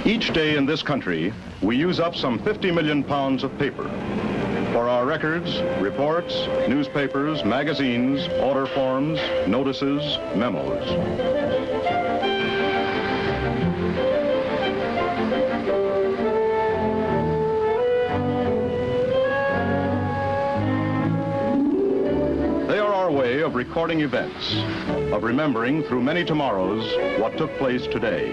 Each day in this country, we use up some 50 million pounds of paper for our records, reports, newspapers, magazines, order forms, notices, memos. They are our way of recording events, of remembering through many tomorrows what took place today.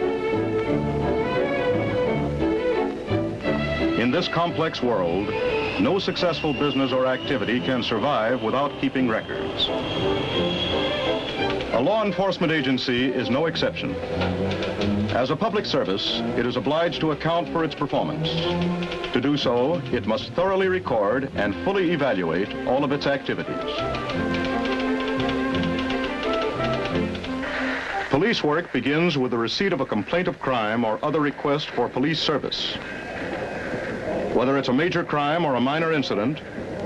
In this complex world, no successful business or activity can survive without keeping records. A law enforcement agency is no exception. As a public service, it is obliged to account for its performance. To do so, it must thoroughly record and fully evaluate all of its activities. Police work begins with the receipt of a complaint of crime or other request for police service. Whether it's a major crime or a minor incident,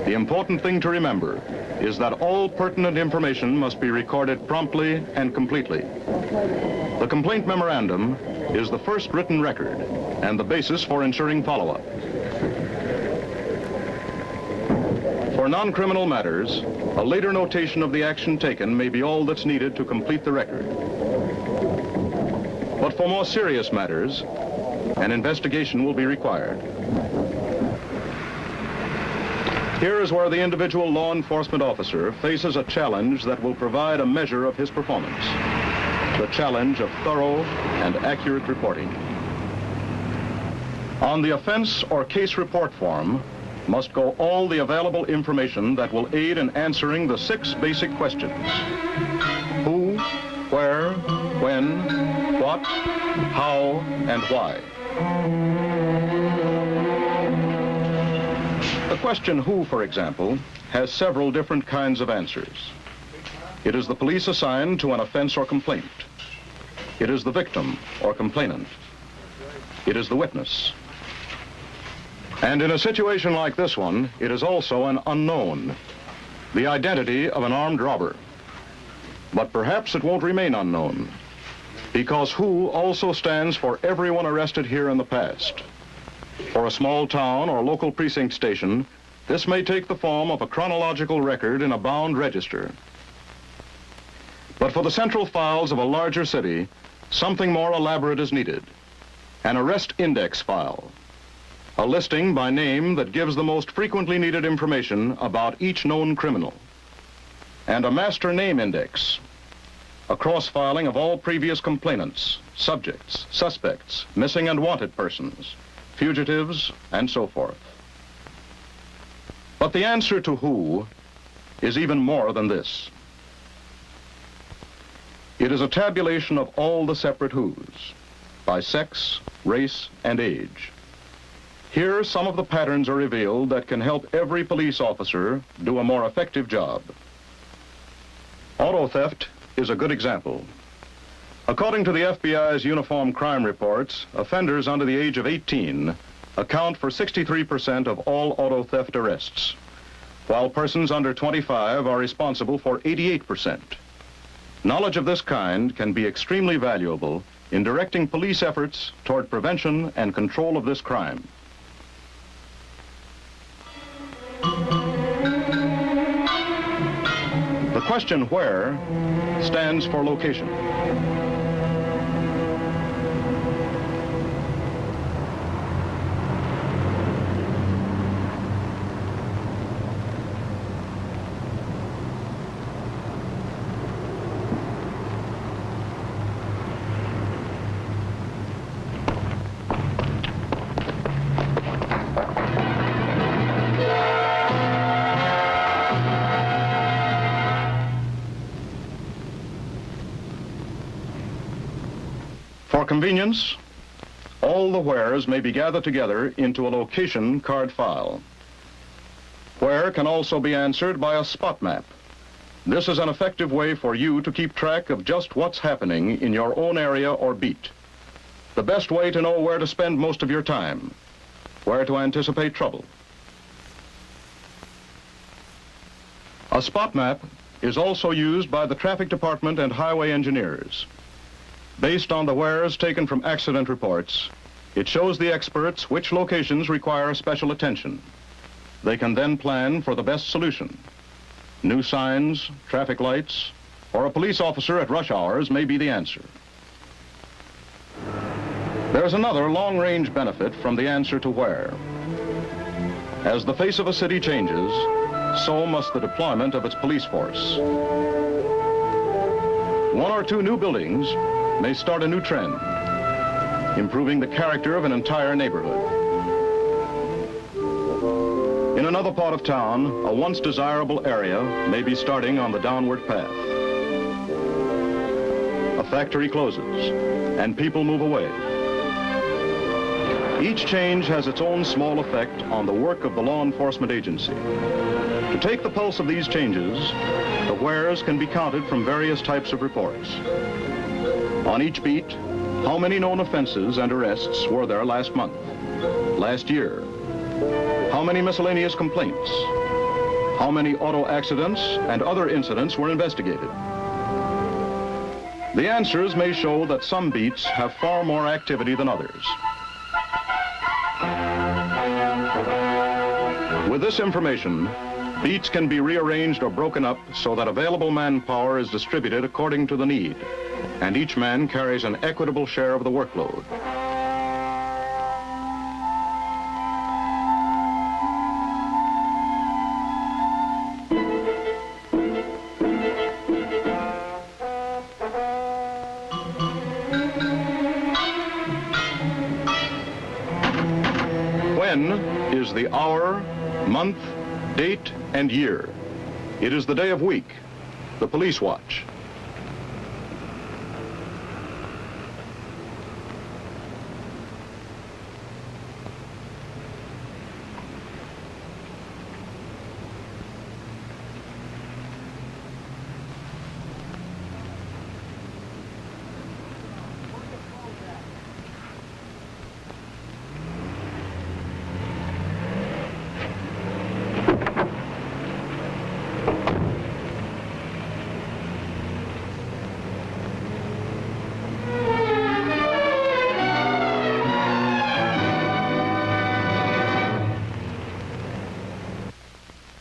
the important thing to remember is that all pertinent information must be recorded promptly and completely. The complaint memorandum is the first written record and the basis for ensuring follow-up. For non-criminal matters, a later notation of the action taken may be all that's needed to complete the record. But for more serious matters, an investigation will be required. Here is where the individual law enforcement officer faces a challenge that will provide a measure of his performance. The challenge of thorough and accurate reporting. On the offense or case report form must go all the available information that will aid in answering the 6 basic questions. Who, where, when, what, how, and why. The question who, for example, has several different kinds of answers. It is the police assigned to an offense or complaint. It is the victim or complainant. It is the witness. And in a situation like this one, it is also an unknown, the identity of an armed robber. But perhaps it won't remain unknown, because who also stands for everyone arrested here in the past. For a small town or local precinct station, this may take the form of a chronological record in a bound register. But for the central files of a larger city, something more elaborate is needed. An arrest index file, a listing by name that gives the most frequently needed information about each known criminal. And a master name index, a cross-filing of all previous complainants, subjects, suspects, missing and wanted persons, fugitives, and so forth. But the answer to who is even more than this. It is a tabulation of all the separate whos, by sex, race, and age. Here, some of the patterns are revealed that can help every police officer do a more effective job. Auto theft is a good example. According to the FBI's uniform crime reports, offenders under the age of 18 account for 63% of all auto theft arrests, while persons under 25 are responsible for 88%. Knowledge of this kind can be extremely valuable in directing police efforts toward prevention and control of this crime. The question where stands for location. For convenience, all the wheres may be gathered together into a location card file. Where can also be answered by a spot map. This is an effective way for you to keep track of just what's happening in your own area or beat. The best way to know where to spend most of your time, where to anticipate trouble. A spot map is also used by the traffic department and highway engineers. Based on the wheres taken from accident reports, It shows the experts which locations require special attention. They can then plan for the best solution. New signs, traffic lights, or a police officer at rush hours may be the answer. There's another long-range benefit from the answer to where. As the face of a city changes, so must the deployment of its police force. One or two new buildings may start a new trend, improving the character of an entire neighborhood. In another part of town, a once desirable area may be starting on the downward path. A factory closes, and people move away. Each change has its own small effect on the work of the law enforcement agency. To take the pulse of these changes, the wheres can be counted from various types of reports. On each beat, how many known offenses and arrests were there last month, last year? How many miscellaneous complaints? How many auto accidents and other incidents were investigated? The answers may show that some beats have far more activity than others. With this information, beats can be rearranged or broken up so that available manpower is distributed according to the need, and each man carries an equitable share of the workload. When is the hour, month, date, and year. It is the day of week, the police watch.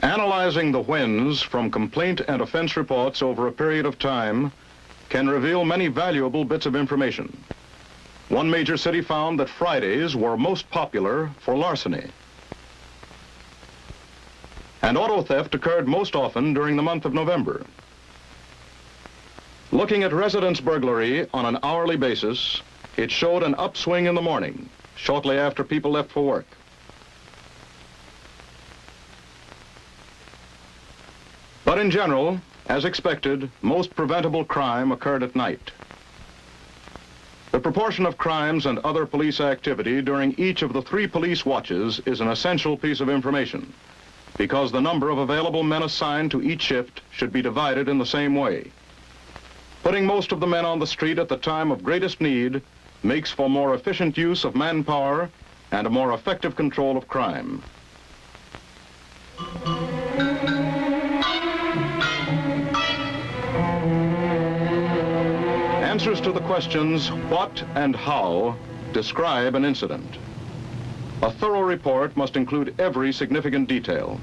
Analyzing the whens from complaint and offense reports over a period of time can reveal many valuable bits of information. One major city found that Fridays were most popular for larceny. And auto theft occurred most often during the month of November. Looking at residence burglary on an hourly basis, it showed an upswing in the morning, shortly after people left for work. But in general, as expected, most preventable crime occurred at night. The proportion of crimes and other police activity during each of the 3 police watches is an essential piece of information, because the number of available men assigned to each shift should be divided in the same way. Putting most of the men on the street at the time of greatest need makes for more efficient use of manpower and a more effective control of crime. Answers to the questions what and how describe an incident. A thorough report must include every significant detail.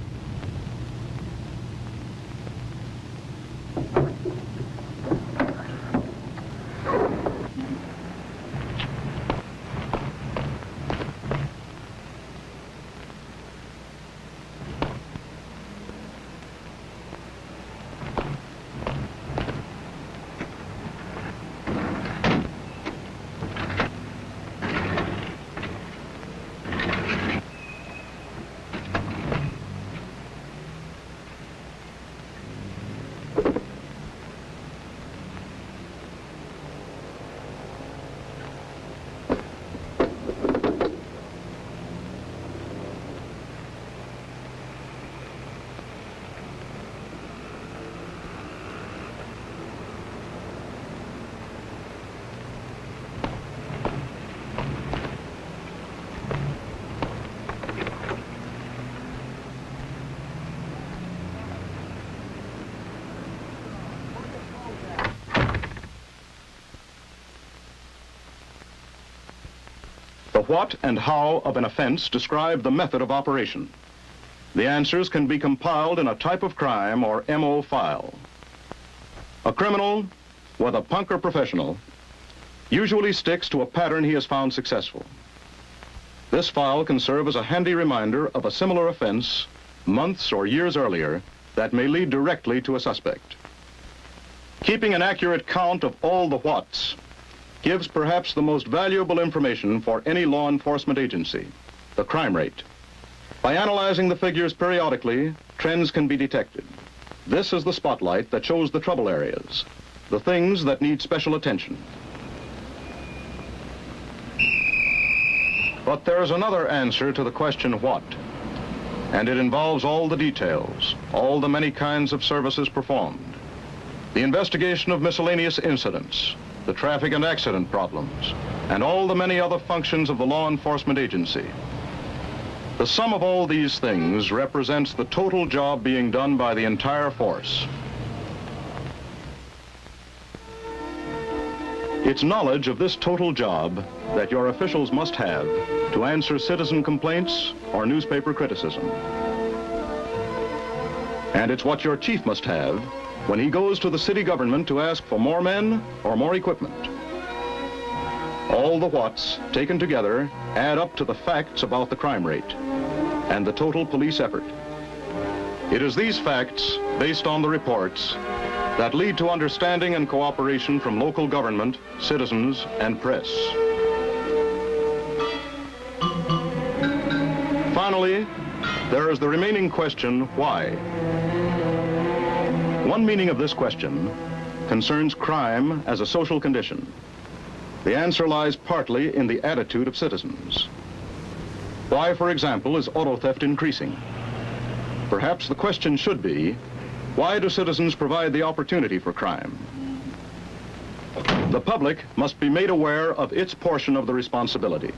The what and how of an offense describe the method of operation. The answers can be compiled in a type of crime or MO file. A criminal, whether punk or professional, usually sticks to a pattern he has found successful. This file can serve as a handy reminder of a similar offense months or years earlier that may lead directly to a suspect. Keeping an accurate count of all the whats gives perhaps the most valuable information for any law enforcement agency, the crime rate. By analyzing the figures periodically, trends can be detected. This is the spotlight that shows the trouble areas, the things that need special attention. But there's another answer to the question what, and it involves all the details, all the many kinds of services performed, the investigation of miscellaneous incidents, the traffic and accident problems, and all the many other functions of the law enforcement agency. The sum of all these things represents the total job being done by the entire force. It's knowledge of this total job that your officials must have to answer citizen complaints or newspaper criticism. And it's what your chief must have when he goes to the city government to ask for more men or more equipment. All the whats taken together add up to the facts about the crime rate and the total police effort. It is these facts, based on the reports, that lead to understanding and cooperation from local government, citizens, and press. Finally, there is the remaining question, why? One meaning of this question concerns crime as a social condition. The answer lies partly in the attitude of citizens. Why, for example, is auto theft increasing? Perhaps the question should be, why do citizens provide the opportunity for crime? The public must be made aware of its portion of the responsibility.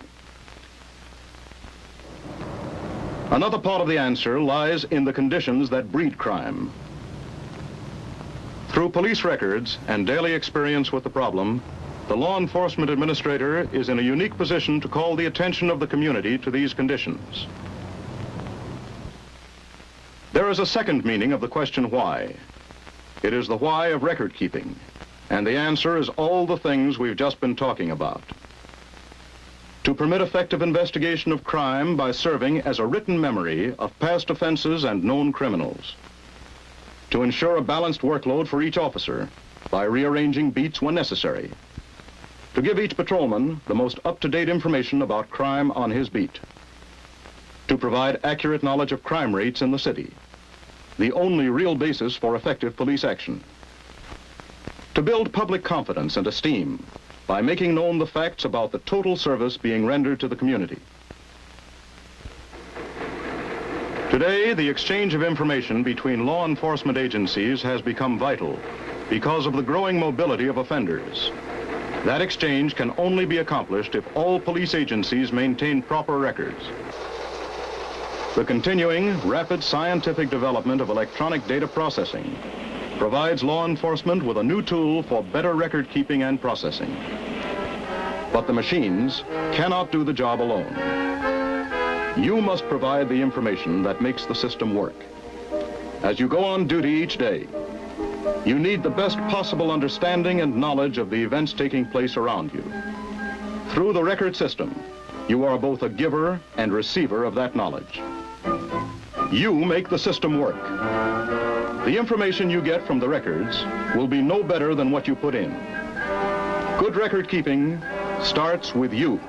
Another part of the answer lies in the conditions that breed crime. Through police records and daily experience with the problem, the law enforcement administrator is in a unique position to call the attention of the community to these conditions. There is a second meaning of the question why. It is the why of record keeping, and the answer is all the things we've just been talking about. To permit effective investigation of crime by serving as a written memory of past offenses and known criminals. To ensure a balanced workload for each officer by rearranging beats when necessary. To give each patrolman the most up-to-date information about crime on his beat. To provide accurate knowledge of crime rates in the city, the only real basis for effective police action. To build public confidence and esteem by making known the facts about the total service being rendered to the community. Today, the exchange of information between law enforcement agencies has become vital because of the growing mobility of offenders. That exchange can only be accomplished if all police agencies maintain proper records. The continuing rapid scientific development of electronic data processing provides law enforcement with a new tool for better record keeping and processing. But the machines cannot do the job alone. You must provide the information that makes the system work. As you go on duty each day, you need the best possible understanding and knowledge of the events taking place around you. Through the record system, you are both a giver and receiver of that knowledge. You make the system work. The information you get from the records will be no better than what you put in. Good record keeping starts with you.